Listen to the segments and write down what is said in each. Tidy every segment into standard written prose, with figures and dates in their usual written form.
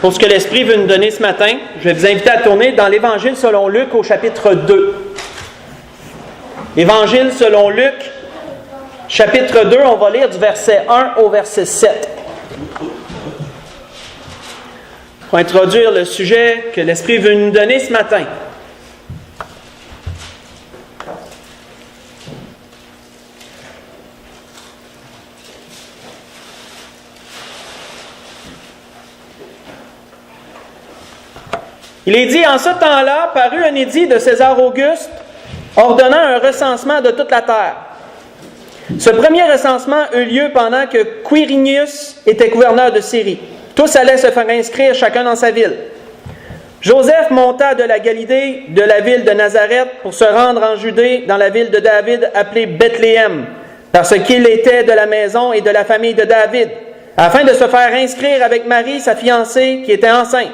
pour ce que l'Esprit veut nous donner ce matin. Je vais vous inviter à tourner dans l'Évangile selon Luc au chapitre 2. Évangile selon Luc, chapitre 2, on va lire du verset 1 au verset 7. Pour introduire le sujet que l'Esprit veut nous donner ce matin. Il est dit, en ce temps-là, parut un édit de César Auguste, ordonnant un recensement de toute la terre. Ce premier recensement eut lieu pendant que Quirinius était gouverneur de Syrie. Tous allaient se faire inscrire, chacun dans sa ville. Joseph monta de la Galilée, de la ville de Nazareth, pour se rendre en Judée, dans la ville de David, appelée Bethléem, parce qu'il était de la maison et de la famille de David, afin de se faire inscrire avec Marie, sa fiancée, qui était enceinte.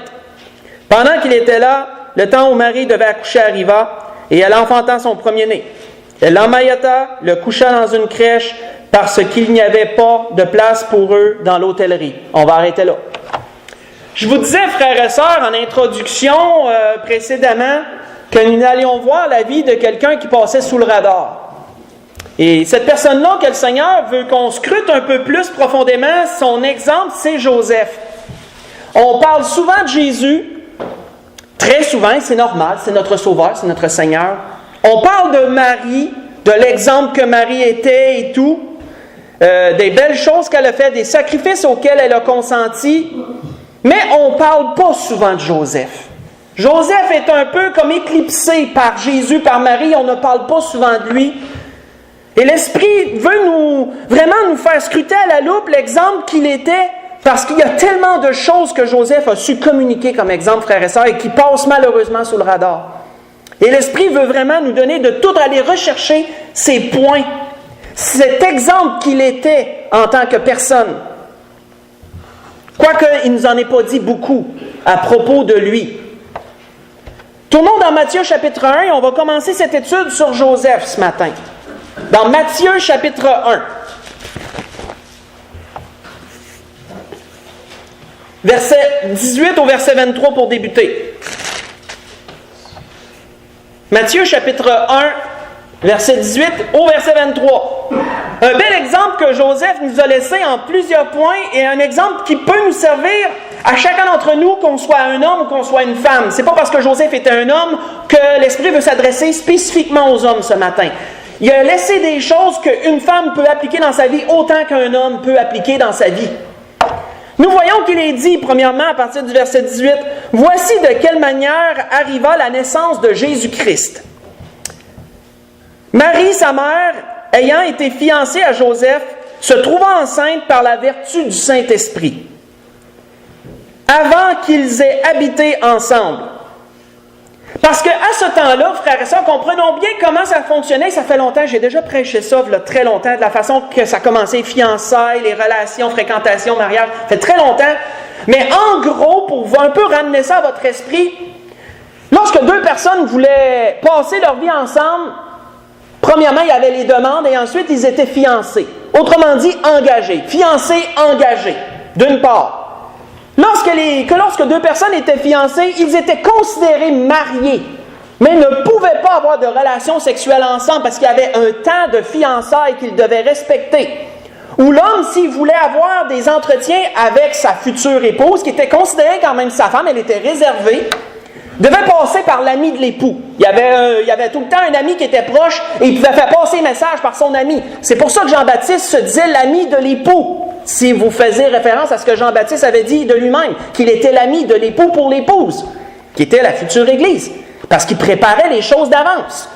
Pendant qu'il était là, le temps où Marie devait accoucher arriva, et elle enfanta son premier-né. Elle l'emmaillota, le coucha dans une crèche, parce qu'il n'y avait pas de place pour eux dans l'hôtellerie. On va arrêter là. Je vous disais, frères et sœurs, en introduction précédemment, que nous allions voir la vie de quelqu'un qui passait sous le radar. Et cette personne-là que le Seigneur veut qu'on scrute un peu plus profondément, son exemple, c'est Joseph. On parle souvent de Jésus, très souvent, c'est normal, c'est notre Sauveur, c'est notre Seigneur. On parle de Marie, de l'exemple que Marie était et tout, des belles choses qu'elle a fait, des sacrifices auxquels elle a consenti, mais on ne parle pas souvent de Joseph. Joseph est un peu comme éclipsé par Jésus, par Marie, on ne parle pas souvent de lui. Et l'Esprit veut vraiment nous faire scruter à la loupe l'exemple qu'il était, parce qu'il y a tellement de choses que Joseph a su communiquer comme exemple, frères et sœurs, et qui passent malheureusement sous le radar. Et l'Esprit veut vraiment nous donner de tout aller rechercher ces points, cet exemple qu'il était en tant que personne. Quoique il ne nous en ait pas dit beaucoup à propos de lui. Tournons dans Matthieu chapitre 1 et on va commencer cette étude sur Joseph ce matin. Dans Matthieu chapitre 1. Verset 18 au verset 23 pour débuter. Matthieu chapitre 1, verset 18 au verset 23. Un bel exemple que Joseph nous a laissé en plusieurs points et un exemple qui peut nous servir à chacun d'entre nous, qu'on soit un homme ou qu'on soit une femme. C'est pas parce que Joseph était un homme que l'Esprit veut s'adresser spécifiquement aux hommes ce matin. Il a laissé des choses qu'une femme peut appliquer dans sa vie autant qu'un homme peut appliquer dans sa vie. Nous voyons qu'il est dit, premièrement, à partir du verset 18, « Voici de quelle manière arriva la naissance de Jésus-Christ. Marie, sa mère, ayant été fiancée à Joseph, se trouva enceinte par la vertu du Saint-Esprit. Avant qu'ils aient habité ensemble. » Parce qu'à ce temps-là, frères et sœurs, comprenons bien comment ça fonctionnait. Ça fait longtemps, j'ai déjà prêché ça, très longtemps, de la façon que ça commençait, fiançailles, les relations, fréquentations, mariage, ça fait très longtemps. Mais en gros, pour un peu ramener ça à votre esprit, lorsque deux personnes voulaient passer leur vie ensemble, premièrement, il y avait les demandes et ensuite, ils étaient fiancés. Autrement dit, engagés. Fiancés, engagés, d'une part. Lorsque deux personnes étaient fiancées, ils étaient considérés mariés, mais ne pouvaient pas avoir de relations sexuelles ensemble parce qu'il y avait un temps de fiançailles qu'ils devaient respecter. Ou l'homme, s'il voulait avoir des entretiens avec sa future épouse, qui était considérée quand même sa femme, elle était réservée, devait passer par l'ami de l'époux. Il y avait tout le temps un ami qui était proche et il pouvait faire passer un message par son ami. C'est pour ça que Jean-Baptiste se disait l'ami de l'époux. Si vous faisiez référence à ce que Jean-Baptiste avait dit de lui-même, qu'il était l'ami de l'époux pour l'épouse, qui était la future Église, parce qu'il préparait les choses d'avance.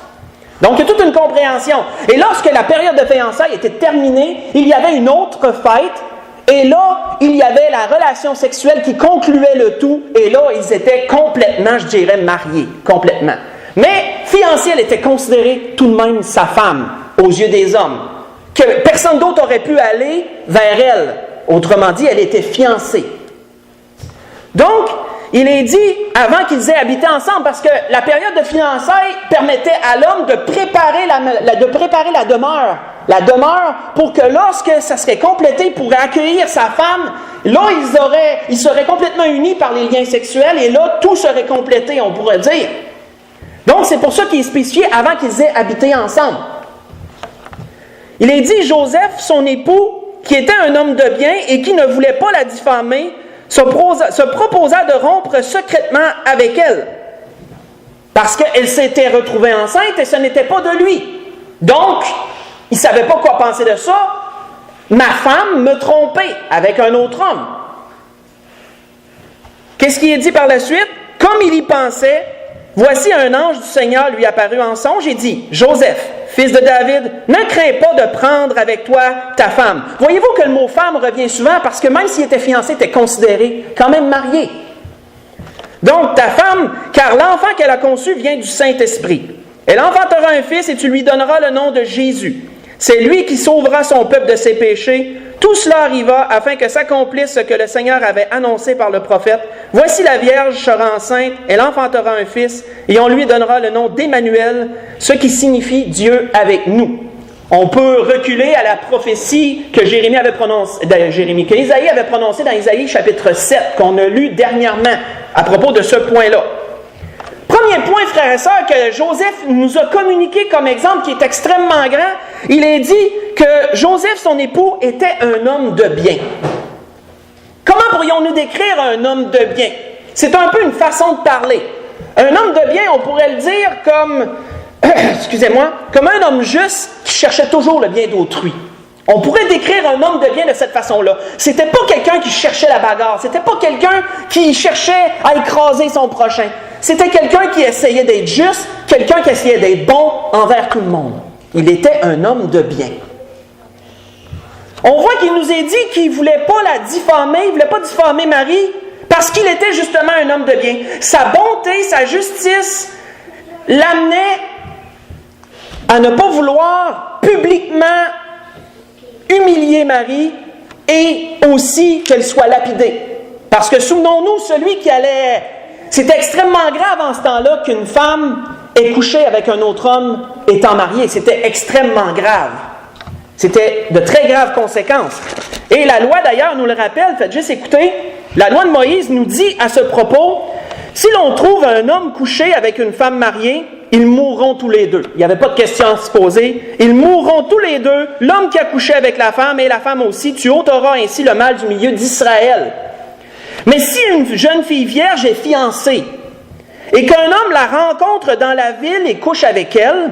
Donc, il y a toute une compréhension. Et lorsque la période de fiançailles était terminée, il y avait une autre fête, et là, il y avait la relation sexuelle qui concluait le tout, et là, ils étaient complètement, je dirais, mariés, complètement. Mais fiancée, elle était considérée tout de même sa femme, aux yeux des hommes. Que personne d'autre aurait pu aller vers elle. Autrement dit, elle était fiancée. Donc, il est dit, avant qu'ils aient habité ensemble, parce que la période de fiançailles permettait à l'homme de préparer la demeure. La demeure pour que lorsque ça serait complété pour accueillir sa femme, là, ils seraient complètement unis par les liens sexuels et là, tout serait complété, on pourrait dire. Donc, c'est pour ça qu'il est spécifié avant qu'ils aient habité ensemble. Il est dit, Joseph, son époux, qui était un homme de bien et qui ne voulait pas la diffamer, se proposa de rompre secrètement avec elle. Parce qu'elle s'était retrouvée enceinte et ce n'était pas de lui. Donc, il ne savait pas quoi penser de ça. Ma femme me trompait avec un autre homme. Qu'est-ce qui est dit par la suite? Comme il y pensait, voici un ange du Seigneur lui apparut en songe et dit, Joseph, fils de David, ne crains pas de prendre avec toi ta femme. Voyez-vous que le mot femme revient souvent parce que même s'il était fiancé, il était considéré quand même marié. Donc, ta femme, car l'enfant qu'elle a conçu vient du Saint-Esprit. Elle enfantera un fils et tu lui donneras le nom de Jésus. C'est lui qui sauvera son peuple de ses péchés. Tout cela arriva afin que s'accomplisse ce que le Seigneur avait annoncé par le prophète. Voici la Vierge sera enceinte, elle enfantera un fils, et on lui donnera le nom d'Emmanuel, ce qui signifie Dieu avec nous. On peut reculer à la prophétie que Jérémie avait prononcée, que Isaïe avait prononcée dans Isaïe chapitre 7, qu'on a lu dernièrement à propos de ce point-là. Premier point, frères et sœurs, que Joseph nous a communiqué comme exemple qui est extrêmement grand, il est dit que Joseph, son époux, était un homme de bien. Comment pourrions-nous décrire un homme de bien? C'est un peu une façon de parler. Un homme de bien, on pourrait le dire comme, comme un homme juste qui cherchait toujours le bien d'autrui. On pourrait décrire un homme de bien de cette façon-là. C'était pas quelqu'un qui cherchait la bagarre. C'était pas quelqu'un qui cherchait à écraser son prochain. C'était quelqu'un qui essayait d'être juste, quelqu'un qui essayait d'être bon envers tout le monde. Il était un homme de bien. On voit qu'il nous est dit qu'il ne voulait pas la diffamer, il ne voulait pas diffamer Marie, parce qu'il était justement un homme de bien. Sa bonté, sa justice l'amenait à ne pas vouloir publiquement humilier Marie et aussi qu'elle soit lapidée. Parce que souvenons-nous, celui qui allait... C'était extrêmement grave en ce temps-là qu'une femme ait couché avec un autre homme étant mariée. C'était extrêmement grave. C'était de très graves conséquences. Et la loi d'ailleurs nous le rappelle, faites juste écouter, la loi de Moïse nous dit à ce propos, si l'on trouve un homme couché avec une femme mariée, ils mourront tous les deux. Il n'y avait pas de question à se poser. Ils mourront tous les deux, l'homme qui a couché avec la femme et la femme aussi. Tu ôteras ainsi le mal du milieu d'Israël. Mais si une jeune fille vierge est fiancée et qu'un homme la rencontre dans la ville et couche avec elle,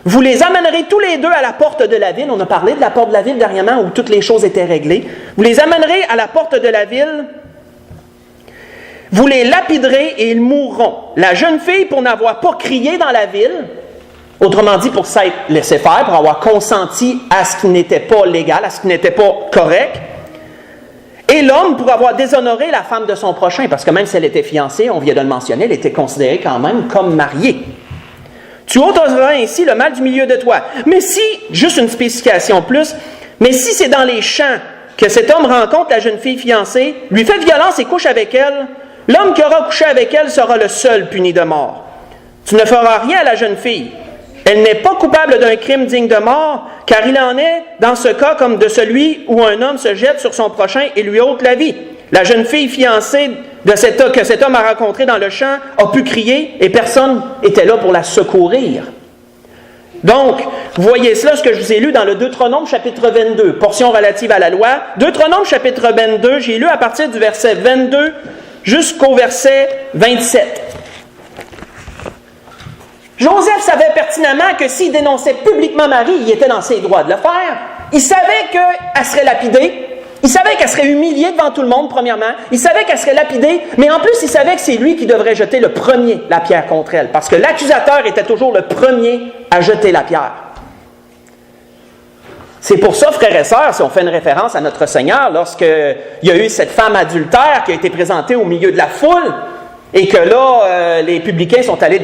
vous les amènerez tous les deux à la porte de la ville. On a parlé de la porte de la ville dernièrement où toutes les choses étaient réglées. Vous les amènerez à la porte de la ville. Vous les lapiderez et ils mourront. La jeune fille, pour n'avoir pas crié dans la ville, autrement dit pour s'être laissé faire, pour avoir consenti à ce qui n'était pas légal, à ce qui n'était pas correct, et l'homme pour avoir déshonoré la femme de son prochain, parce que même si elle était fiancée, on vient de le mentionner, elle était considérée quand même comme mariée. Tu ôteras ainsi le mal du milieu de toi. Mais si, juste une spécification plus, mais si c'est dans les champs que cet homme rencontre la jeune fille fiancée, lui fait violence et couche avec elle, l'homme qui aura couché avec elle sera le seul puni de mort. Tu ne feras rien à la jeune fille. Elle n'est pas coupable d'un crime digne de mort, car il en est dans ce cas comme de celui où un homme se jette sur son prochain et lui ôte la vie. La jeune fille fiancée que cet homme a rencontrée dans le champ a pu crier et personne n'était là pour la secourir. Donc, vous voyez cela, ce que je vous ai lu dans le Deutéronome chapitre 22, portion relative à la loi. Deutéronome chapitre 22, j'ai lu à partir du verset 22 jusqu'au verset 27. Joseph savait pertinemment que s'il dénonçait publiquement Marie, il était dans ses droits de le faire. Il savait qu'elle serait lapidée. Il savait qu'elle serait humiliée devant tout le monde, premièrement. Il savait qu'elle serait lapidée, mais en plus, il savait que c'est lui qui devrait jeter le premier la pierre contre elle, parce que l'accusateur était toujours le premier à jeter la pierre. C'est pour ça, frères et sœurs, si on fait une référence à notre Seigneur, lorsqu'il y a eu cette femme adultère qui a été présentée au milieu de la foule, et que là, les publicains sont allés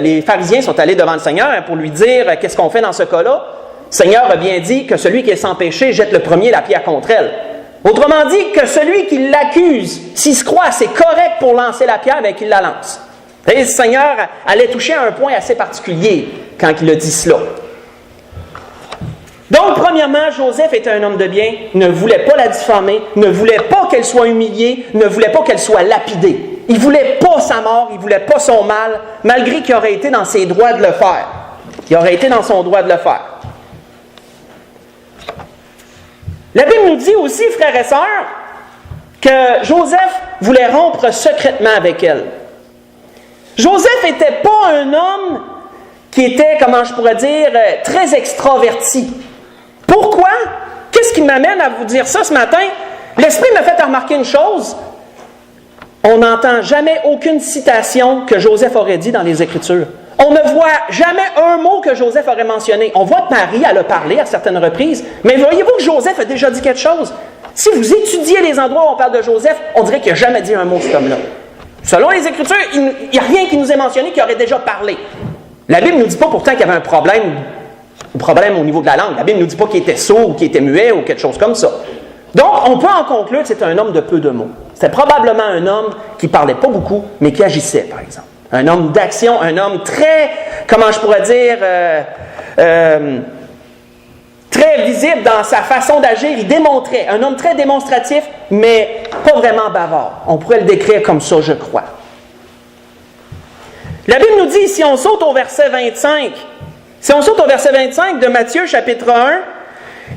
les pharisiens sont allés devant le Seigneur pour lui dire « Qu'est-ce qu'on fait dans ce cas-là? » Le Seigneur a bien dit que celui qui est sans péché jette le premier la pierre contre elle. Autrement dit, que celui qui l'accuse, s'il se croit assez correct pour lancer la pierre, bien qu'il la lance. Et le Seigneur allait toucher à un point assez particulier quand il a dit cela. Donc, premièrement, Joseph était un homme de bien, ne voulait pas la diffamer, ne voulait pas qu'elle soit humiliée, ne voulait pas qu'elle soit lapidée. Il ne voulait pas sa mort, il ne voulait pas son mal, malgré qu'il aurait été dans ses droits de le faire. Il aurait été dans son droit de le faire. La Bible nous dit aussi, frères et sœurs, que Joseph voulait rompre secrètement avec elle. Joseph n'était pas un homme qui était, comment je pourrais dire, très extraverti. Pourquoi? Qu'est-ce qui m'amène à vous dire ça ce matin? L'Esprit m'a fait remarquer une chose. On n'entend jamais aucune citation que Joseph aurait dit dans les Écritures. On ne voit jamais un mot que Joseph aurait mentionné. On voit que Marie, elle a parlé à certaines reprises, mais voyez-vous que Joseph a déjà dit quelque chose? Si vous étudiez les endroits où on parle de Joseph, on dirait qu'il n'a jamais dit un mot, cet homme-là. Selon les Écritures, il n'y a rien qui nous est mentionné qui aurait déjà parlé. La Bible ne nous dit pas pourtant qu'il y avait un problème au niveau de la langue. La Bible ne nous dit pas qu'il était sourd ou qu'il était muet ou quelque chose comme ça. Donc, on peut en conclure que c'est un homme de peu de mots. C'était probablement un homme qui ne parlait pas beaucoup, mais qui agissait, par exemple. Un homme d'action, un homme très, comment je pourrais dire, très visible dans sa façon d'agir. Il démontrait, un homme très démonstratif, mais pas vraiment bavard. On pourrait le décrire comme ça, je crois. La Bible nous dit, si on saute au verset 25, de Matthieu, chapitre 1,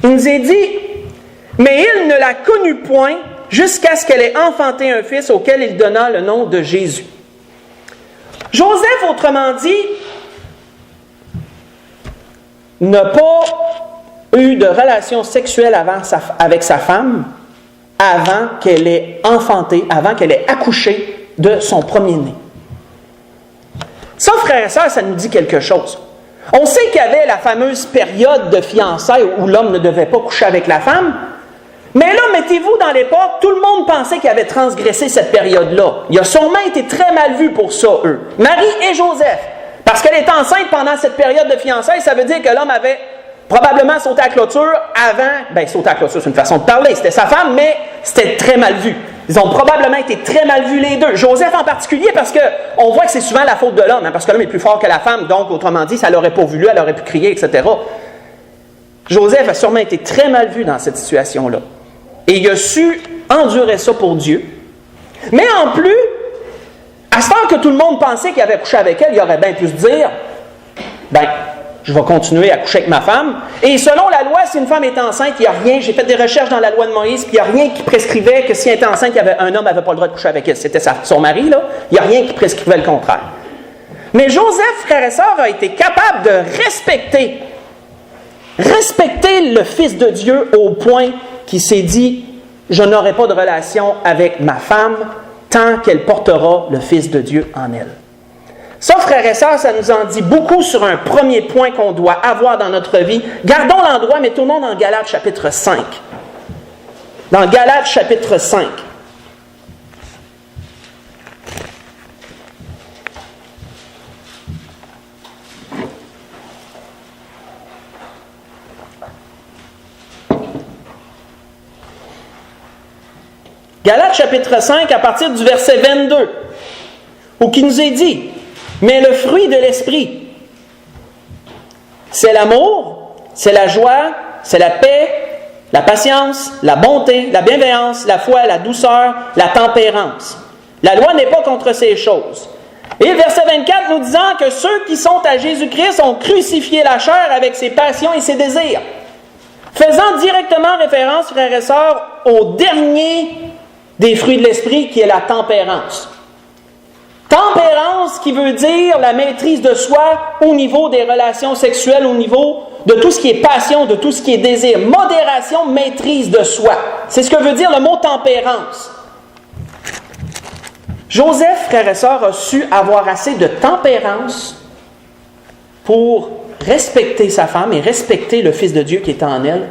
il nous est dit, « Mais il ne la connut point jusqu'à ce qu'elle ait enfanté un fils auquel il donna le nom de Jésus. » Joseph, autrement dit, n'a pas eu de relation sexuelle avec sa femme avant qu'elle ait enfanté, avant qu'elle ait accouché de son premier-né. Ça, frères et sœurs, ça nous dit quelque chose. On sait qu'il y avait la fameuse période de fiançailles où l'homme ne devait pas coucher avec la femme, mais là, mettez-vous dans l'époque, tout le monde pensait qu'il avait transgressé cette période-là. Il a sûrement été très mal vu pour ça, eux. Marie et Joseph. Parce qu'elle était enceinte pendant cette période de fiançailles, ça veut dire que l'homme avait probablement sauté à la clôture avant... sauter à la clôture, c'est une façon de parler. C'était sa femme, mais c'était très mal vu. Ils ont probablement été très mal vus les deux. Joseph en particulier, parce qu'on voit que c'est souvent la faute de l'homme, parce que l'homme est plus fort que la femme, donc, autrement dit, ça ne l'aurait pas voulu, elle aurait pu crier, etc. Joseph a sûrement été très mal vu dans cette situation-là. Et il a su endurer ça pour Dieu. Mais en plus, à ce temps que tout le monde pensait qu'il avait couché avec elle, il aurait bien pu se dire, je vais continuer à coucher avec ma femme. Et selon la loi, si une femme est enceinte, il n'y a rien, j'ai fait des recherches dans la loi de Moïse, puis il n'y a rien qui prescrivait que si elle était enceinte, un homme n'avait pas le droit de coucher avec elle. C'était son mari, là. Il n'y a rien qui prescrivait le contraire. Mais Joseph, frère et sœur, a été capable de respecter le Fils de Dieu au point qu'il s'est dit, je n'aurai pas de relation avec ma femme tant qu'elle portera le Fils de Dieu en elle. Ça, frères et sœurs, ça nous en dit beaucoup sur un premier point qu'on doit avoir dans notre vie. Gardons l'endroit, mais tournons dans Galates chapitre 5. Dans Galates chapitre 5. Galates chapitre 5, à partir du verset 22, où il nous est dit, « Mais le fruit de l'esprit, c'est l'amour, c'est la joie, c'est la paix, la patience, la bonté, la bienveillance, la foi, la douceur, la tempérance. La loi n'est pas contre ces choses. » Et verset 24 nous disant que ceux qui sont à Jésus-Christ ont crucifié la chair avec ses passions et ses désirs. Faisant directement référence, frères et sœurs, au dernier des fruits de l'esprit qui est la tempérance. Tempérance qui veut dire la maîtrise de soi au niveau des relations sexuelles, au niveau de tout ce qui est passion, de tout ce qui est désir. Modération, maîtrise de soi. C'est ce que veut dire le mot tempérance. Joseph, frères et sœurs, a su avoir assez de tempérance pour respecter sa femme et respecter le Fils de Dieu qui est en elle,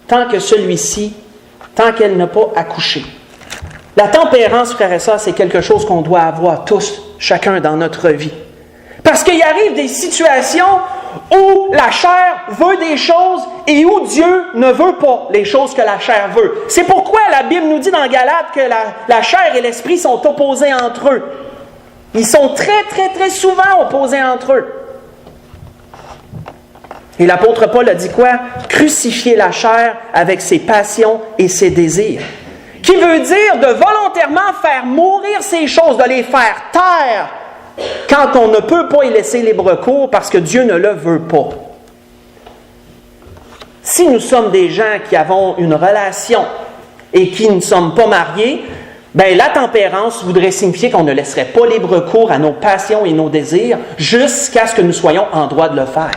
tant qu'elle n'a pas accouché. La tempérance, frères et sœurs, c'est quelque chose qu'on doit avoir tous, chacun dans notre vie. Parce qu'il arrive des situations où la chair veut des choses et où Dieu ne veut pas les choses que la chair veut. C'est pourquoi la Bible nous dit dans Galates que la chair et l'esprit sont opposés entre eux. Ils sont très, très, très souvent opposés entre eux. Et l'apôtre Paul a dit quoi? Crucifier la chair avec ses passions et ses désirs. Qui veut dire de volontairement faire mourir ces choses, de les faire taire quand on ne peut pas y laisser libre cours parce que Dieu ne le veut pas. Si nous sommes des gens qui avons une relation et qui ne sommes pas mariés, bien, la tempérance voudrait signifier qu'on ne laisserait pas libre cours à nos passions et nos désirs jusqu'à ce que nous soyons en droit de le faire.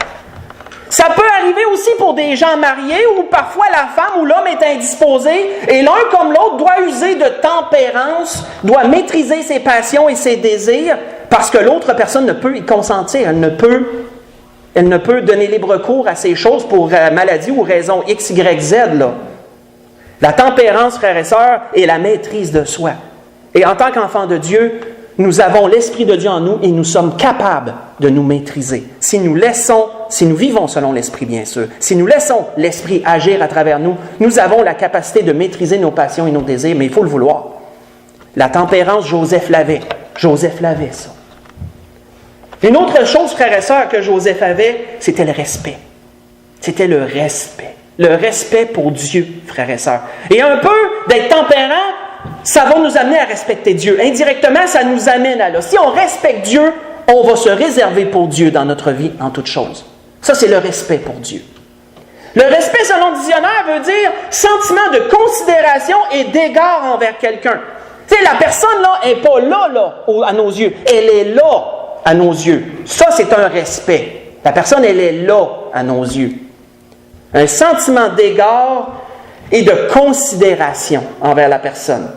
Ça peut arriver aussi pour des gens mariés où parfois la femme ou l'homme est indisposé et l'un comme l'autre doit user de tempérance, doit maîtriser ses passions et ses désirs parce que l'autre personne ne peut y consentir. Elle ne peut donner libre cours à ces choses pour maladie ou raison X, Y, Z. Là. La tempérance, frères et sœurs, est la maîtrise de soi. Et en tant qu'enfants de Dieu, nous avons l'Esprit de Dieu en nous et nous sommes capables de nous maîtriser. Si nous vivons selon l'Esprit, bien sûr, si nous laissons l'Esprit agir à travers nous, nous avons la capacité de maîtriser nos passions et nos désirs, mais il faut le vouloir. La tempérance, Joseph l'avait. Joseph l'avait, ça. Une autre chose, frères et sœurs, que Joseph avait, c'était le respect. C'était le respect. Le respect pour Dieu, frères et sœurs. Et un peu d'être tempérant, ça va nous amener à respecter Dieu. Indirectement, ça nous amène à là. Si on respecte Dieu, on va se réserver pour Dieu dans notre vie en toutes choses. Ça, c'est le respect pour Dieu. Le respect, selon le dictionnaire, veut dire sentiment de considération et d'égard envers quelqu'un. Tu sais, la personne, là, n'est pas là, à nos yeux. Elle est là, à nos yeux. Ça, c'est un respect. La personne, elle est là, à nos yeux. Un sentiment d'égard et de considération envers la personne,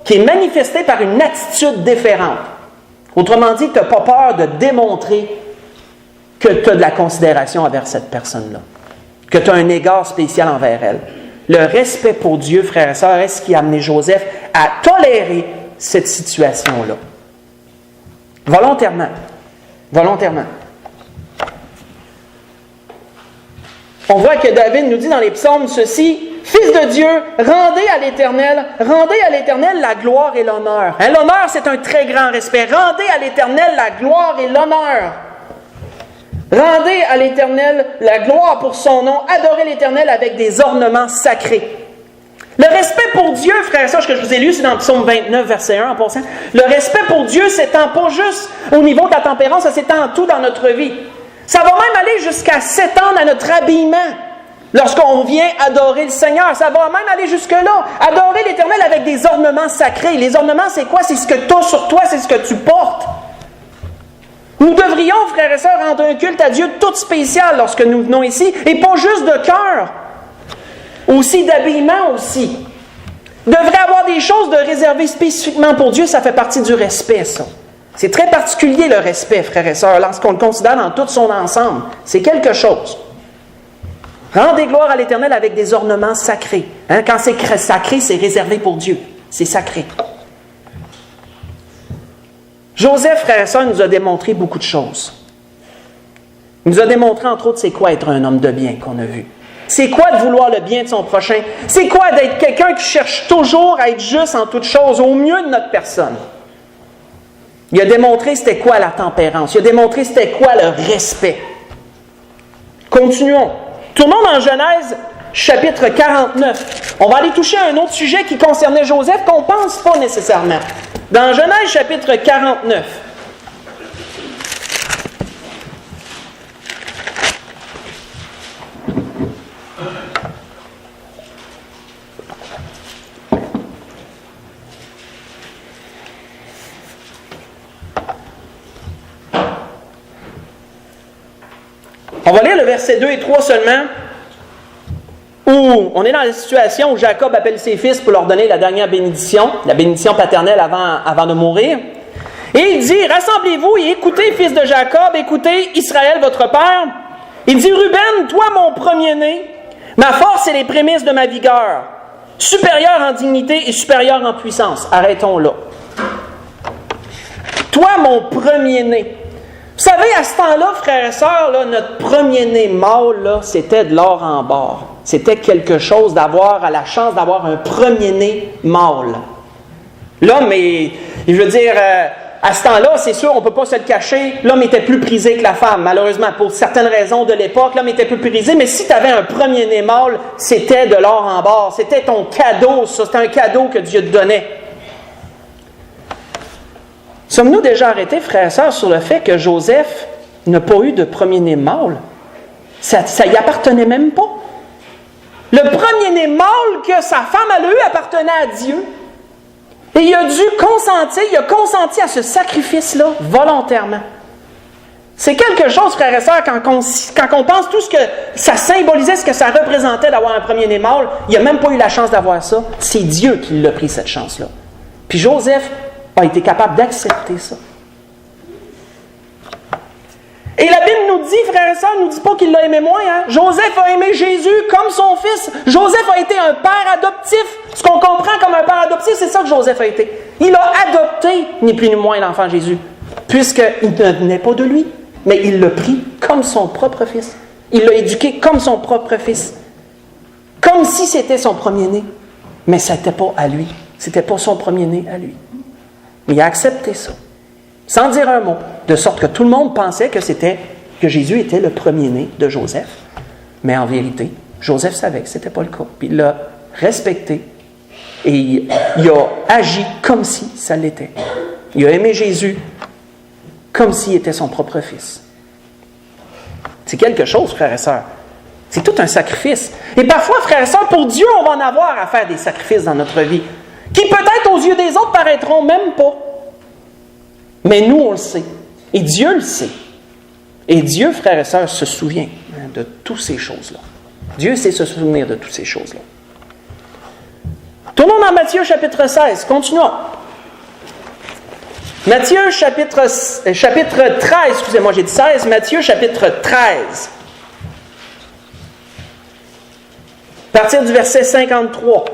qui est manifesté par une attitude différente. Autrement dit, tu n'as pas peur de démontrer que tu as de la considération envers cette personne-là, que tu as un égard spécial envers elle. Le respect pour Dieu, frères et sœurs, est ce qui a amené Joseph à tolérer cette situation-là. Volontairement. Volontairement. On voit que David nous dit dans les psaumes ceci: « Fils de Dieu, rendez à l'Éternel la gloire et l'honneur. » Hein, l'honneur, c'est un très grand respect. Rendez à l'Éternel la gloire et l'honneur. Rendez à l'Éternel la gloire pour son nom. Adorez l'Éternel avec des ornements sacrés. Le respect pour Dieu, frères et sœurs, ce que je vous ai lu, c'est dans le psaume 29, verset 1 en passant. Le respect pour Dieu s'étend pas juste au niveau de la tempérance, ça s'étend tout dans notre vie. Ça va même aller jusqu'à s'étendre à notre habillement. Lorsqu'on vient adorer le Seigneur, ça va même aller jusque-là. Adorer l'Éternel avec des ornements sacrés. Les ornements, c'est quoi? C'est ce que tu as sur toi, c'est ce que tu portes. Nous devrions, frères et sœurs, rendre un culte à Dieu tout spécial lorsque nous venons ici, et pas juste de cœur, aussi d'habillement aussi. Devrait avoir des choses de réservées spécifiquement pour Dieu, ça fait partie du respect, ça. C'est très particulier le respect, frères et sœurs, lorsqu'on le considère dans tout son ensemble. C'est quelque chose. Rendez gloire à l'Éternel avec des ornements sacrés. Hein? Quand c'est sacré, c'est réservé pour Dieu. C'est sacré. Joseph, frères et sœurs, nous a démontré beaucoup de choses. Il nous a démontré, entre autres, c'est quoi être un homme de bien qu'on a vu. C'est quoi de vouloir le bien de son prochain. C'est quoi d'être quelqu'un qui cherche toujours à être juste en toutes choses, au mieux de notre personne. Il a démontré c'était quoi la tempérance. Il a démontré c'était quoi le respect. Continuons. Tournons dans Genèse, chapitre 49. On va aller toucher à un autre sujet qui concernait Joseph qu'on ne pense pas nécessairement. Dans Genèse, chapitre 49. On va lire le verset 2 et 3 seulement, où on est dans la situation où Jacob appelle ses fils pour leur donner la dernière bénédiction, la bénédiction paternelle avant de mourir. Et il dit, « Rassemblez-vous et écoutez, fils de Jacob, écoutez Israël, votre père. » Il dit, « Ruben, toi mon premier-né, ma force et les prémices de ma vigueur, supérieur en dignité et supérieur en puissance. » Arrêtons là. « Toi mon premier-né. » Vous savez, à ce temps-là, frères et sœurs, là, notre premier-né mâle, là, c'était de l'or en barre. C'était quelque chose d'avoir la chance d'avoir un premier-né mâle. L'homme est, je veux dire, à ce temps-là, c'est sûr, on ne peut pas se le cacher, l'homme était plus prisé que la femme, malheureusement, pour certaines raisons de l'époque, l'homme était plus prisé, mais si tu avais un premier-né mâle, c'était de l'or en barre, c'était ton cadeau, ça, c'était un cadeau que Dieu te donnait. Sommes-nous déjà arrêtés, frères et sœurs, sur le fait que Joseph n'a pas eu de premier-né mâle? Ça y appartenait même pas. Le premier-né mâle que sa femme a eu appartenait à Dieu. Et il a consenti à ce sacrifice-là volontairement. C'est quelque chose, frères et sœurs, quand on pense tout ce que ça symbolisait, ce que ça représentait d'avoir un premier-né mâle, il n'a même pas eu la chance d'avoir ça. C'est Dieu qui l'a pris, cette chance-là. Puis Joseph a été capable d'accepter ça. Et la Bible nous dit, frères et sœurs, ne nous dit pas qu'il l'a aimé moins. Hein? Joseph a aimé Jésus comme son fils. Joseph a été un père adoptif. Ce qu'on comprend comme un père adoptif, c'est ça que Joseph a été. Il a adopté, ni plus ni moins, l'enfant Jésus, puisqu'il ne venait pas de lui, mais il l'a pris comme son propre fils. Il l'a éduqué comme son propre fils. Comme si c'était son premier-né. Mais ce n'était pas à lui. Ce n'était pas son premier-né à lui. Mais il a accepté ça. Sans dire un mot, de sorte que tout le monde pensait que Jésus était le premier-né de Joseph. Mais en vérité, Joseph savait que ce n'était pas le cas. Puis il l'a respecté et il a agi comme si ça l'était. Il a aimé Jésus comme s'il était son propre fils. C'est quelque chose, frères et sœurs. C'est tout un sacrifice. Et parfois, frères et sœurs, pour Dieu, on va en avoir à faire des sacrifices dans notre vie, qui peut-être aux yeux des autres paraîtront même pas. Mais nous, on le sait. Et Dieu le sait. Et Dieu, frères et sœurs, se souvient de toutes ces choses-là. Dieu sait se souvenir de toutes ces choses-là. Tournons dans Matthieu chapitre 16. Continuons. Matthieu chapitre 13, excusez-moi, j'ai dit 16. Matthieu chapitre 13. À partir du verset 53.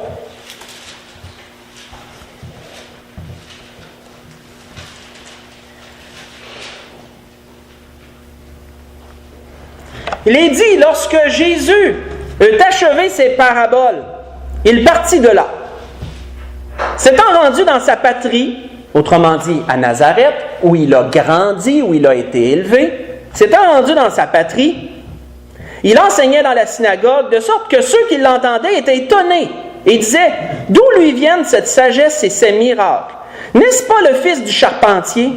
Il est dit, lorsque Jésus eut achevé ses paraboles, il partit de là. S'étant rendu dans sa patrie, autrement dit à Nazareth, où il a grandi, où il a été élevé, s'étant rendu dans sa patrie, il enseignait dans la synagogue, de sorte que ceux qui l'entendaient étaient étonnés et disaient, d'où lui viennent cette sagesse et ces miracles? N'est-ce pas le fils du charpentier?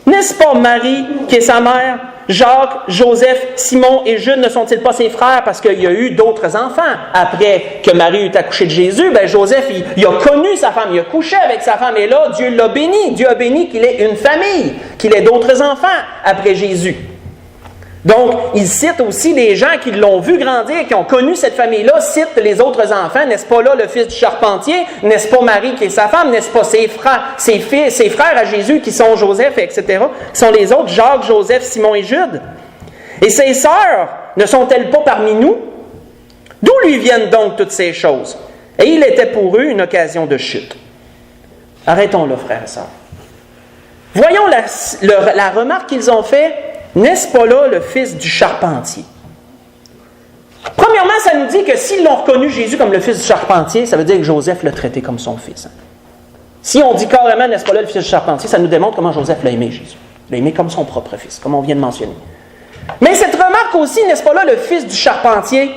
N'est-ce pas Marie qui est sa mère? Jacques, Joseph, Simon et Jude ne sont-ils pas ses frères parce qu'il y a eu d'autres enfants? Après que Marie eut accouché de Jésus, Joseph, il a connu sa femme, il a couché avec sa femme et là, Dieu l'a béni. Dieu a béni qu'il ait une famille, qu'il ait d'autres enfants après Jésus. Donc, il cite aussi les gens qui l'ont vu grandir, qui ont connu cette famille-là, citent les autres enfants. N'est-ce pas là le fils du charpentier? N'est-ce pas Marie qui est sa femme? N'est-ce pas ses frères à Jésus qui sont Joseph, etc., qui sont les autres, Jacques, Joseph, Simon et Jude? Et ses sœurs ne sont-elles pas parmi nous? D'où lui viennent donc toutes ces choses? Et il était pour eux une occasion de chute. Arrêtons-le, frères et sœurs. Voyons la remarque qu'ils ont faite. N'est-ce pas là le fils du charpentier? Premièrement, ça nous dit que s'ils l'ont reconnu Jésus comme le fils du charpentier, ça veut dire que Joseph l'a traité comme son fils. Si on dit carrément, n'est-ce pas là le fils du charpentier, ça nous démontre comment Joseph l'a aimé Jésus. Il l'a aimé comme son propre fils, comme on vient de mentionner. Mais cette remarque aussi, n'est-ce pas là le fils du charpentier,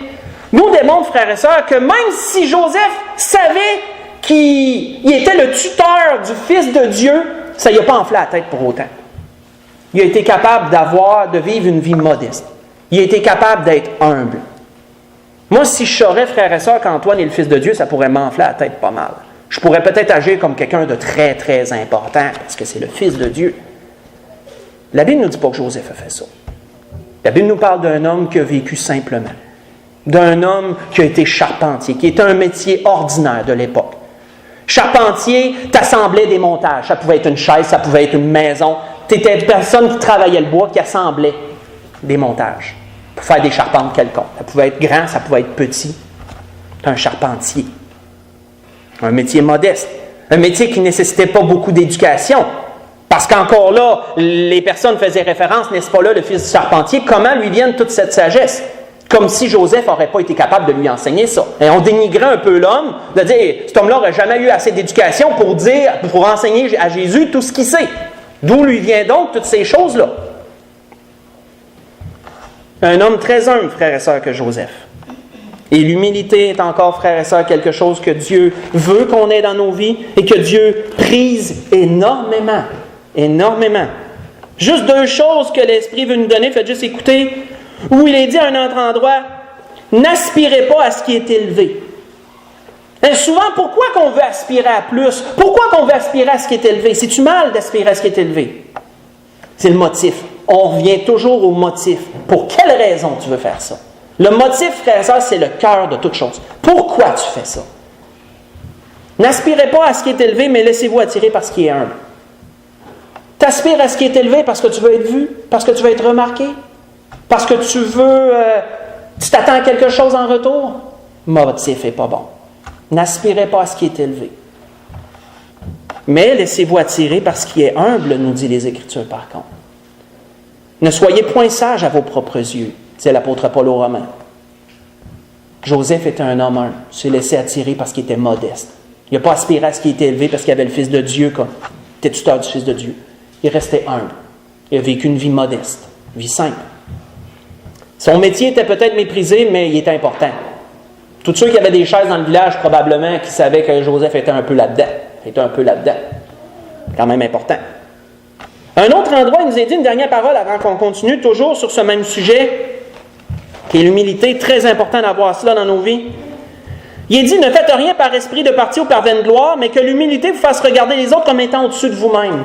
nous démontre, frères et sœurs, que même si Joseph savait qu'il était le tuteur du Fils de Dieu, ça ne lui a pas enflé la tête pour autant. Il a été capable de vivre une vie modeste. Il a été capable d'être humble. Moi, si je saurais, frères et sœurs, qu'Antoine est le Fils de Dieu, ça pourrait m'enfler la tête pas mal. Je pourrais peut-être agir comme quelqu'un de très, très important, parce que c'est le Fils de Dieu. La Bible ne nous dit pas que Joseph a fait ça. La Bible nous parle d'un homme qui a vécu simplement. D'un homme qui a été charpentier, qui était un métier ordinaire de l'époque. Charpentier, t'assemblais des montages. Ça pouvait être une chaise, ça pouvait être une maison. Tu étais une personne qui travaillait le bois, qui assemblait des montages pour faire des charpentes quelconques. Ça pouvait être grand, ça pouvait être petit. C'est un charpentier. Un métier modeste. Un métier qui ne nécessitait pas beaucoup d'éducation. Parce qu'encore là, les personnes faisaient référence, n'est-ce pas là, le fils du charpentier, comment lui viennent toute cette sagesse? Comme si Joseph n'aurait pas été capable de lui enseigner ça. Et on dénigrait un peu l'homme, de dire, cet homme-là n'aurait jamais eu assez d'éducation pour enseigner à Jésus tout ce qu'il sait. D'où lui vient donc toutes ces choses-là? Un homme très humble, frères et sœurs, que Joseph. Et l'humilité est encore, frères et sœurs, quelque chose que Dieu veut qu'on ait dans nos vies et que Dieu prise énormément. Énormément. Juste 2 choses que l'Esprit veut nous donner, faites juste écouter, où il est dit à un autre endroit, n'aspirez pas à ce qui est élevé. Et souvent, pourquoi qu'on veut aspirer à plus? Pourquoi qu'on veut aspirer à ce qui est élevé? C'est-tu mal d'aspirer à ce qui est élevé? C'est le motif. On revient toujours au motif. Pour quelle raison tu veux faire ça? Le motif, frères et sœurs, c'est le cœur de toute chose. Pourquoi tu fais ça? N'aspirez pas à ce qui est élevé, mais laissez-vous attirer par ce qui est humble. T'aspires à ce qui est élevé parce que tu veux être vu, parce que tu veux être remarqué, parce que tu veux... tu t'attends à quelque chose en retour? Motif n'est pas bon. N'aspirez pas à ce qui est élevé. Mais laissez-vous attirer par ce qui est humble, nous dit les Écritures par contre. Ne soyez point sages à vos propres yeux, disait l'apôtre Paul aux Romains. Joseph était un homme humble, il s'est laissé attirer parce qu'il était modeste. Il n'a pas aspiré à ce qui était élevé parce qu'il avait le Fils de Dieu, comme il était tuteur du Fils de Dieu. Il restait humble. Il a vécu une vie modeste, une vie simple. Son métier était peut-être méprisé, mais il était important. Tous ceux qui avaient des chaises dans le village, probablement, qui savaient que Joseph était un peu là-dedans. Il était un peu là-dedans. Quand même important. Un autre endroit, il nous a dit une dernière parole avant qu'on continue, toujours sur ce même sujet, qui est l'humilité. Très important d'avoir cela dans nos vies. Il est dit, ne faites rien par esprit de parti ou par vaine gloire, mais que l'humilité vous fasse regarder les autres comme étant au-dessus de vous-même.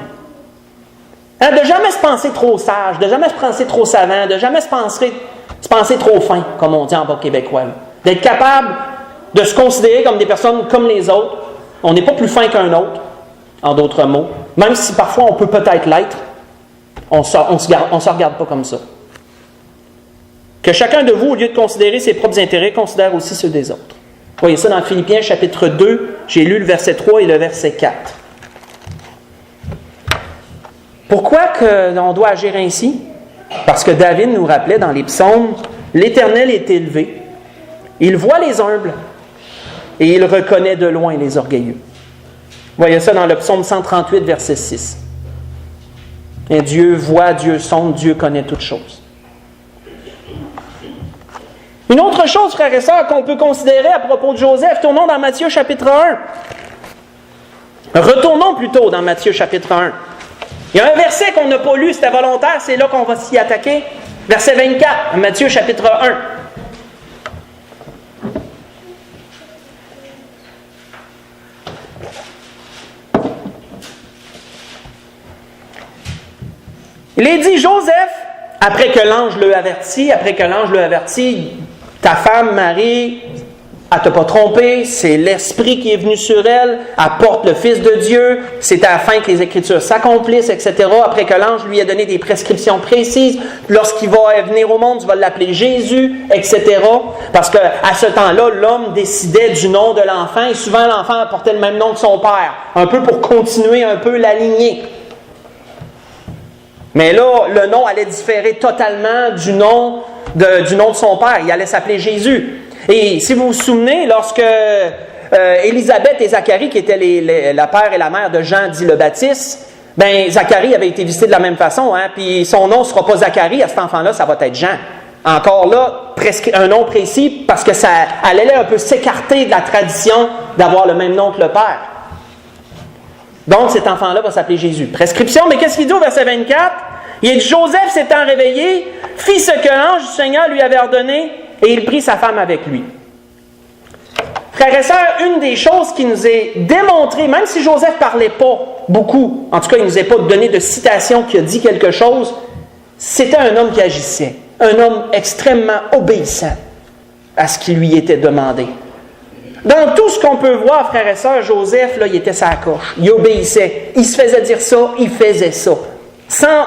Hein, de jamais se penser trop sage, de jamais se penser trop savant, de jamais se penser trop fin, comme on dit en bas québécois. D'être capable de se considérer comme des personnes comme les autres. On n'est pas plus fin qu'un autre, en d'autres mots. Même si parfois on peut peut-être l'être, on ne se regarde pas comme ça. Que chacun de vous, au lieu de considérer ses propres intérêts, considère aussi ceux des autres. Vous voyez ça dans Philippiens chapitre 2, j'ai lu le verset 3 et le verset 4. Pourquoi on doit agir ainsi? Parce que David nous rappelait dans les psaumes, l'Éternel est élevé, il voit les humbles et il reconnaît de loin les orgueilleux. Vous voyez ça dans le psaume 138, verset 6. Et Dieu voit, Dieu sonde, Dieu connaît toutes choses. Une autre chose, frères et sœurs, qu'on peut considérer à propos de Joseph, tournons dans Matthieu chapitre 1. Retournons plutôt dans Matthieu chapitre 1. Il y a un verset qu'on n'a pas lu, c'était volontaire, c'est là qu'on va s'y attaquer. Verset 24, Matthieu chapitre 1. Il est dit, Joseph, après que l'ange le avertit, ta femme Marie, elle t'a pas trompé, c'est l'Esprit qui est venu sur elle, elle porte le Fils de Dieu, c'est afin que les Écritures s'accomplissent, etc. Après que l'ange lui a donné des prescriptions précises, lorsqu'il va venir au monde, tu vas l'appeler Jésus, etc. Parce qu'à ce temps-là, l'homme décidait du nom de l'enfant, et souvent l'enfant portait le même nom que son père, un peu pour continuer un peu la lignée. Mais là, le nom allait différer totalement du nom de son père. Il allait s'appeler Jésus. Et si vous vous souvenez, lorsque Élisabeth et Zacharie, qui étaient le père et la mère de Jean dit le Baptiste, ben Zacharie avait été visité de la même façon, hein, puis son nom ne sera pas Zacharie, à cet enfant-là, ça va être Jean. Encore là, presque un nom précis, parce que ça allait un peu s'écarter de la tradition d'avoir le même nom que le père. Donc, cet enfant-là va s'appeler Jésus. Prescription, mais qu'est-ce qu'il dit au verset 24? Il dit, Joseph s'étant réveillé, fit ce que l'ange du Seigneur lui avait ordonné, et il prit sa femme avec lui. Frères et sœurs, une des choses qui nous est démontrée, même si Joseph ne parlait pas beaucoup, en tout cas, il ne nous est pas donné de citation qui a dit quelque chose, c'était un homme qui agissait, un homme extrêmement obéissant à ce qui lui était demandé. Dans tout ce qu'on peut voir, frères et sœurs, Joseph, là, il était sa coche. Il obéissait. Il se faisait dire ça, il faisait ça.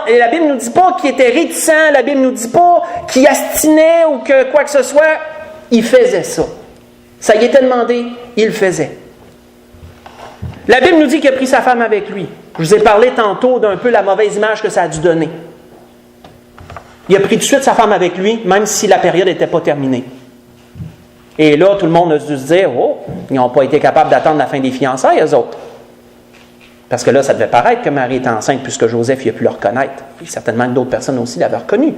Et la Bible ne nous dit pas qu'il était réticent, la Bible ne nous dit pas qu'il astinait ou que quoi que ce soit. Il faisait ça. Ça y était demandé, il le faisait. La Bible nous dit qu'il a pris sa femme avec lui. Je vous ai parlé tantôt d'un peu la mauvaise image que ça a dû donner. Il a pris tout de suite sa femme avec lui, même si la période n'était pas terminée. Et là, tout le monde a dû se dire, oh, ils n'ont pas été capables d'attendre la fin des fiançailles, eux autres. Parce que là, ça devait paraître que Marie était enceinte puisque Joseph il a pu le reconnaître. Et certainement que d'autres personnes aussi l'avaient reconnu.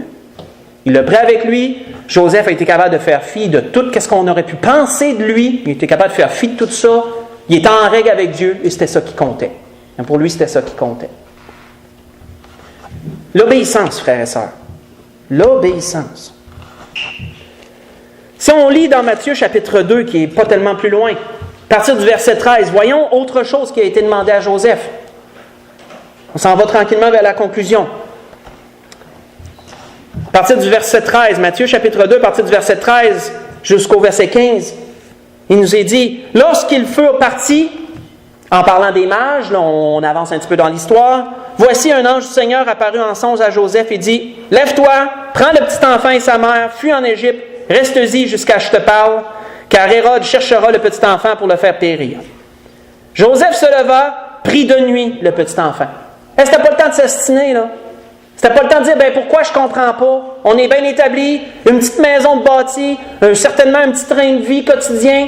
Il l'a pris avec lui. Joseph a été capable de faire fi de tout ce qu'on aurait pu penser de lui. Il était capable de faire fi de tout ça. Il était en règle avec Dieu et c'était ça qui comptait. Et pour lui, c'était ça qui comptait. L'obéissance, frères et sœurs. L'obéissance. Si on lit dans Matthieu chapitre 2, qui n'est pas tellement plus loin, à partir du verset 13, voyons autre chose qui a été demandé à Joseph. On s'en va tranquillement vers la conclusion. À partir du verset 13, Matthieu chapitre 2, à partir du verset 13 jusqu'au verset 15, il nous est dit, lorsqu'ils furent partis, en parlant des mages, là on avance un petit peu dans l'histoire, voici un ange du Seigneur apparut en songe à Joseph et dit, lève-toi, prends le petit enfant et sa mère, fuis en Égypte, reste-y jusqu'à ce que je te parle, car Hérode cherchera le petit enfant pour le faire périr. Joseph se leva, prit de nuit le petit enfant. C'était pas le temps de s'ostiner, là. C'était pas le temps de dire, pourquoi je comprends pas? On est bien établi, une petite maison de bâtie, certainement un petit train de vie quotidien.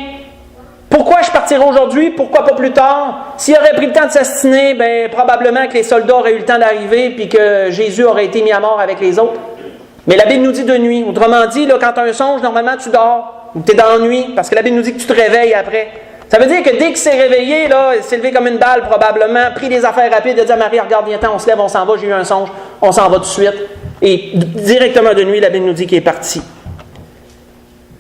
Pourquoi je partirai aujourd'hui? Pourquoi pas plus tard? S'il aurait pris le temps de s'ostiner, probablement que les soldats auraient eu le temps d'arriver puis que Jésus aurait été mis à mort avec les autres. Mais la Bible nous dit de nuit. Autrement dit, là, quand tu as un songe, normalement tu dors. Ou tu es dans la nuit, parce que la Bible nous dit que tu te réveilles après. Ça veut dire que dès qu'il s'est réveillé, là, il s'est levé comme une balle probablement, pris des affaires rapides, il a dit à Marie, regarde, viens-t'en, on se lève, on s'en va, j'ai eu un songe, on s'en va tout de suite. Et directement de nuit, la Bible nous dit qu'il est parti.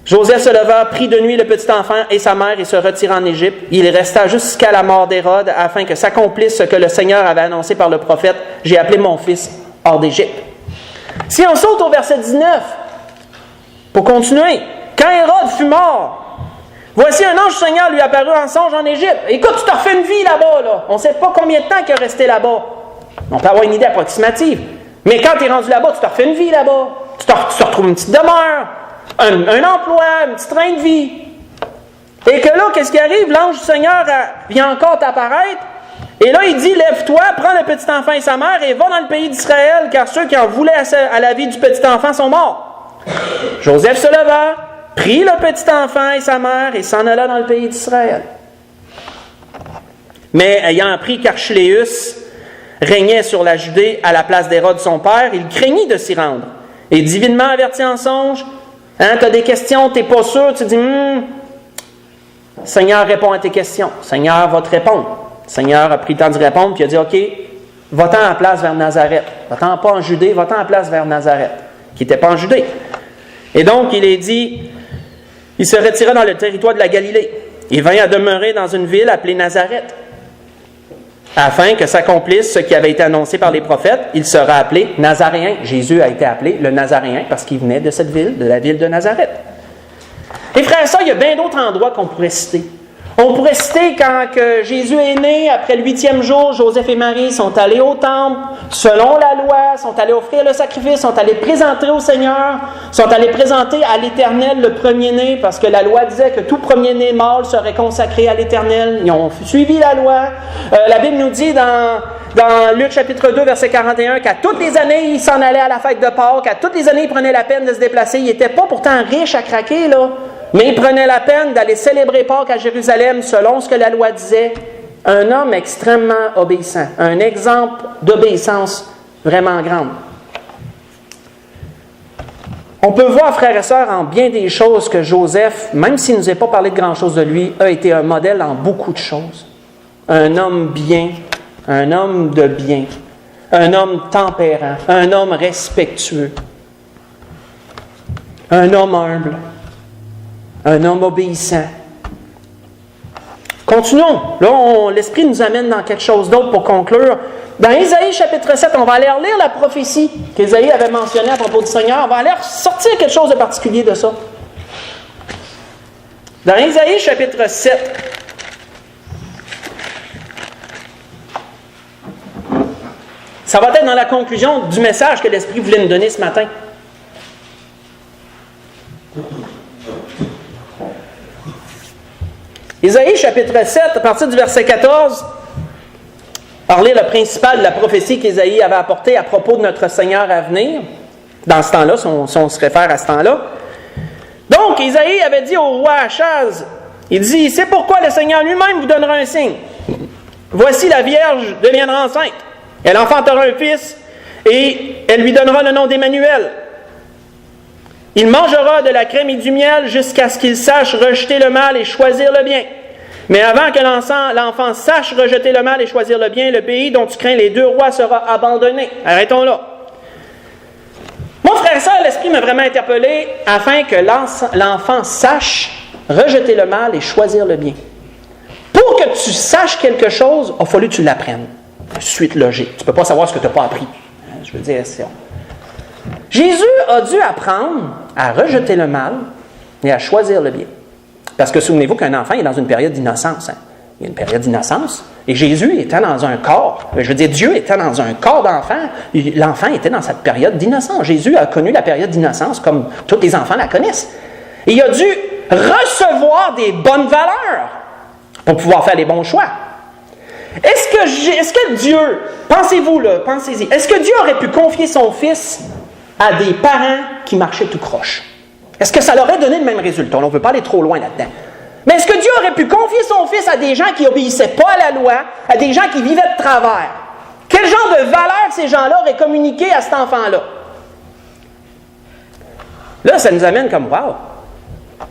Joseph se leva, prit de nuit le petit enfant et sa mère et se retira en Égypte. Il resta jusqu'à la mort d'Hérode afin que s'accomplisse ce que le Seigneur avait annoncé par le prophète. J'ai appelé mon fils hors d'Égypte. Si on saute au verset 19, pour continuer, quand Hérode fut mort, voici un ange du Seigneur lui apparut en songe en Égypte. Écoute, tu te refais une vie là-bas, là. On ne sait pas combien de temps qu'il est resté là-bas. On peut avoir une idée approximative. Mais quand tu es rendu là-bas, tu te refais une vie là-bas. Tu te retrouves une petite demeure, un emploi, un petit train de vie. Et que là, qu'est-ce qui arrive? L'ange du Seigneur vient encore t'apparaître. Et là, il dit, lève-toi, prends le petit enfant et sa mère et va dans le pays d'Israël, car ceux qui en voulaient à la vie du petit enfant sont morts. Joseph se leva, prit le petit enfant et sa mère et s'en alla dans le pays d'Israël. Mais ayant appris qu'Archelaüs régnait sur la Judée à la place d'Hérode son père, il craignit de s'y rendre. Et divinement averti en songe, tu as des questions, tu n'es pas sûr, tu dis, Seigneur répond à tes questions. Seigneur va te répondre. Seigneur a pris le temps d'y répondre, puis il a dit, OK, va-t'en en place vers Nazareth. Va-t'en pas en Judée, va-t'en en place vers Nazareth, qui n'était pas en Judée. Et donc, il est dit, il se retira dans le territoire de la Galilée. Il vint à demeurer dans une ville appelée Nazareth, afin que s'accomplisse ce qui avait été annoncé par les prophètes. Il sera appelé Nazaréen. Jésus a été appelé le Nazaréen parce qu'il venait de cette ville, de la ville de Nazareth. Et frères et sœurs, il y a bien d'autres endroits qu'on pourrait citer. On pourrait citer quand que Jésus est né, après le 8e jour, Joseph et Marie sont allés au temple, selon la loi, sont allés offrir le sacrifice, sont allés présenter au Seigneur, sont allés présenter à l'Éternel le premier-né, parce que la loi disait que tout premier-né mâle serait consacré à l'Éternel. Ils ont suivi la loi. La Bible nous dit dans Luc chapitre 2, verset 41, qu'à toutes les années, il s'en allait à la fête de Pâques, qu'à toutes les années, il prenait la peine de se déplacer. Il n'était pas pourtant riche à craquer, là. Mais il prenait la peine d'aller célébrer Pâques à Jérusalem selon ce que la loi disait. Un homme extrêmement obéissant. Un exemple d'obéissance vraiment grande. On peut voir, frères et sœurs, en bien des choses que Joseph, même s'il ne nous a pas parlé de grand-chose de lui, a été un modèle en beaucoup de choses. Un homme bien, un homme de bien, un homme tempérant, un homme respectueux, un homme humble. Un homme obéissant. Continuons. Là, l'Esprit nous amène dans quelque chose d'autre pour conclure. Dans Ésaïe chapitre 7, on va aller relire la prophétie qu'Ésaïe avait mentionnée à propos du Seigneur. On va aller sortir quelque chose de particulier de ça. Dans Ésaïe chapitre 7, ça va être dans la conclusion du message que l'Esprit voulait nous donner ce matin. Ésaïe chapitre 7, à partir du verset 14, parler le principal de la prophétie qu'Ésaïe avait apportée à propos de notre Seigneur à venir, dans ce temps-là, si on se réfère à ce temps-là. Donc, Ésaïe avait dit au roi Achaz, il dit, c'est pourquoi le Seigneur lui-même vous donnera un signe. Voici la Vierge deviendra enceinte. Elle enfantera un fils et elle lui donnera le nom d'Emmanuel. Il mangera de la crème et du miel jusqu'à ce qu'il sache rejeter le mal et choisir le bien. Mais avant que l'enfant sache rejeter le mal et choisir le bien, le pays dont tu crains les 2 rois sera abandonné. Arrêtons là. Mon frère et sœur, l'Esprit m'a vraiment interpellé afin que l'enfant sache rejeter le mal et choisir le bien. Pour que tu saches quelque chose, il a fallu que tu l'apprennes. Suite logique. Tu ne peux pas savoir ce que tu n'as pas appris. Je veux dire, c'est... Jésus a dû apprendre à rejeter le mal et à choisir le bien. Parce que souvenez-vous qu'un enfant est dans une période d'innocence. Hein? Il y a une période d'innocence. Et Jésus était dans un corps. Je veux dire, Dieu était dans un corps d'enfant. L'enfant était dans cette période d'innocence. Jésus a connu la période d'innocence comme tous les enfants la connaissent. Et il a dû recevoir des bonnes valeurs pour pouvoir faire les bons choix. Est-ce que Dieu, pensez-vous là, pensez-y, est-ce que Dieu aurait pu confier son fils à des parents qui marchaient tout croche? Est-ce que ça leur aurait donné le même résultat? On ne veut pas aller trop loin là-dedans. Mais est-ce que Dieu aurait pu confier son fils à des gens qui n'obéissaient pas à la loi, à des gens qui vivaient de travers? Quel genre de valeur ces gens-là auraient communiqué à cet enfant-là? Là, ça nous amène comme, wow!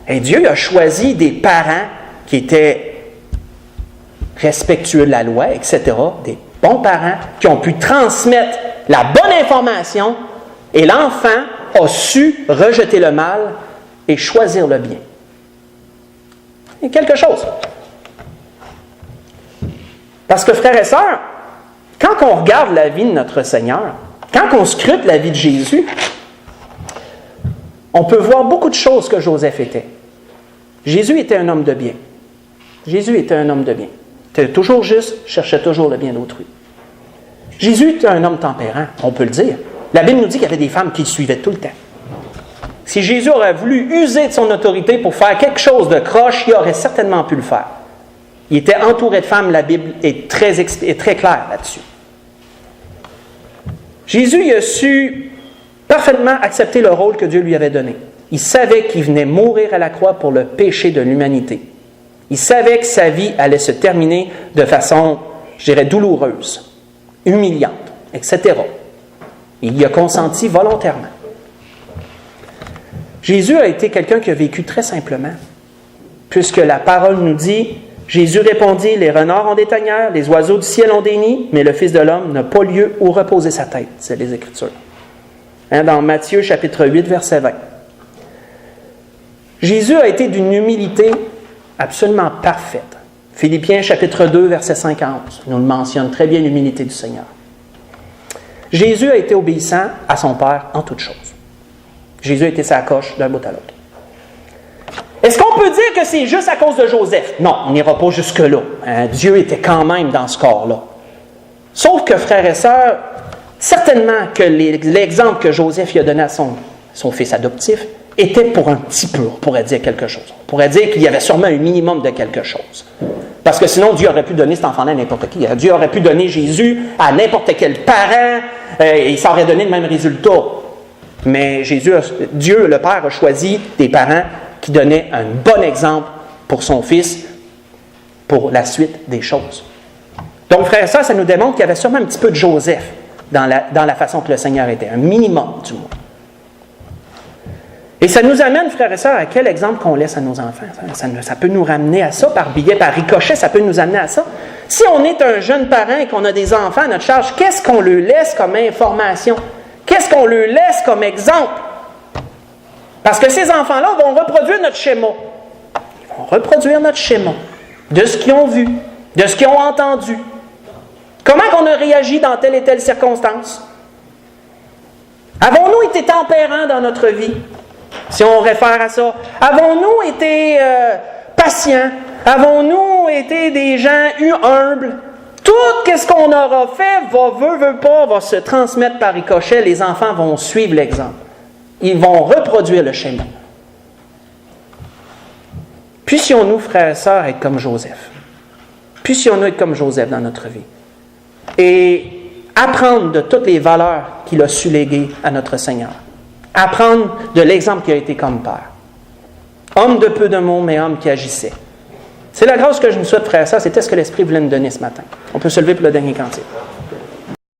Et Dieu a choisi des parents qui étaient respectueux de la loi, etc., des bons parents qui ont pu transmettre la bonne information et l'enfant a su rejeter le mal et choisir le bien. Il y a quelque chose. Parce que, frères et sœurs, quand on regarde la vie de notre Seigneur, quand on scrute la vie de Jésus, on peut voir beaucoup de choses que Joseph était. Jésus était un homme de bien. Jésus était un homme de bien. Il était toujours juste, cherchait toujours le bien d'autrui. Jésus était un homme tempérant, on peut le dire. La Bible nous dit qu'il y avait des femmes qui le suivaient tout le temps. Si Jésus aurait voulu user de son autorité pour faire quelque chose de croche, il aurait certainement pu le faire. Il était entouré de femmes, la Bible est très claire là-dessus. Jésus il a su parfaitement accepter le rôle que Dieu lui avait donné. Il savait qu'il venait mourir à la croix pour le péché de l'humanité. Il savait que sa vie allait se terminer de façon, je dirais, douloureuse, humiliante, etc. Il y a consenti volontairement. Jésus a été quelqu'un qui a vécu très simplement, puisque la parole nous dit, Jésus répondit, les renards ont des tanières, les oiseaux du ciel ont des nids, mais le Fils de l'homme n'a pas lieu où reposer sa tête. C'est les Écritures. Dans Matthieu chapitre 8, verset 20. Jésus a été d'une humilité absolument parfaite. Philippiens chapitre 2, verset 5 à 11, nous le mentionne très bien l'humilité du Seigneur. Jésus a été obéissant à son Père en toutes choses. Jésus a été sa coche d'un bout à l'autre. Est-ce qu'on peut dire que c'est juste à cause de Joseph? Non, on n'ira pas jusque-là. Dieu était quand même dans ce corps-là. Sauf que, frères et sœurs, certainement que l'exemple que Joseph a donné à son fils adoptif était pour un petit peu, on pourrait dire quelque chose. On pourrait dire qu'il y avait sûrement un minimum de quelque chose. Parce que sinon, Dieu aurait pu donner cet enfant-là à n'importe qui. Dieu aurait pu donner Jésus à n'importe quel parent et ça aurait donné le même résultat. Mais Dieu, le Père, a choisi des parents qui donnaient un bon exemple pour son fils pour la suite des choses. Donc, frère, ça nous démontre qu'il y avait sûrement un petit peu de Joseph dans la façon que le Seigneur était, un minimum du moins. Et ça nous amène, frères et sœurs, à quel exemple qu'on laisse à nos enfants. Ça peut nous ramener à ça, par billet, par ricochet, ça peut nous amener à ça. Si on est un jeune parent et qu'on a des enfants à notre charge, qu'est-ce qu'on leur laisse comme information? Qu'est-ce qu'on leur laisse comme exemple? Parce que ces enfants-là vont reproduire notre schéma. Ils vont reproduire notre schéma de ce qu'ils ont vu, de ce qu'ils ont entendu. Comment on a réagi dans telle et telle circonstance? Avons-nous été tempérants dans notre vie? Si on réfère à ça, avons-nous été patients? Avons-nous été des gens humbles? Tout ce qu'on aura fait va se transmettre par ricochet. Les enfants vont suivre l'exemple. Ils vont reproduire le schéma. Puissions-nous, frères et sœurs, être comme Joseph. Puissions-nous être comme Joseph dans notre vie. Et apprendre de toutes les valeurs qu'il a su léguer à notre Seigneur. Apprendre de l'exemple qui a été comme père. Homme de peu de mots, mais homme qui agissait. C'est la grâce que je nous souhaite, frère. Ça, c'était ce que l'Esprit voulait nous donner ce matin. On peut se lever pour le dernier cantique.